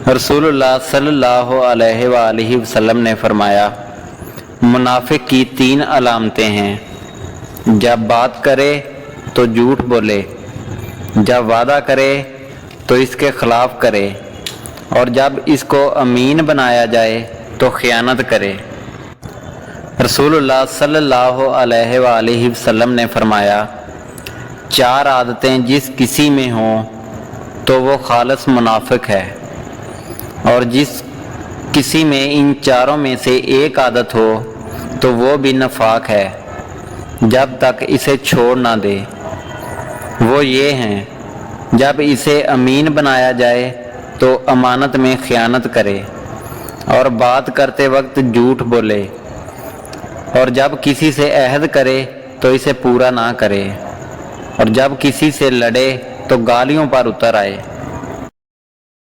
رسول اللہ صلی اللہ علیہ وآلہ وسلم نے فرمایا، منافق کی 3 علامتیں ہیں: جب بات کرے تو جھوٹ بولے، جب وعدہ کرے تو اس کے خلاف کرے، اور جب اس کو امین بنایا جائے تو خیانت کرے۔ رسول اللہ صلی اللہ علیہ وآلہ وسلم نے فرمایا، 4 عادتیں جس کسی میں ہوں تو وہ خالص منافق ہے، اور جس کسی میں ان 4 میں سے ایک عادت ہو تو وہ بھی نفاق ہے جب تک اسے چھوڑ نہ دے۔ وہ یہ ہیں: جب اسے امین بنایا جائے تو امانت میں خیانت کرے، اور بات کرتے وقت جھوٹ بولے، اور جب کسی سے عہد کرے تو اسے پورا نہ کرے، اور جب کسی سے لڑے تو گالیوں پر اتر آئے۔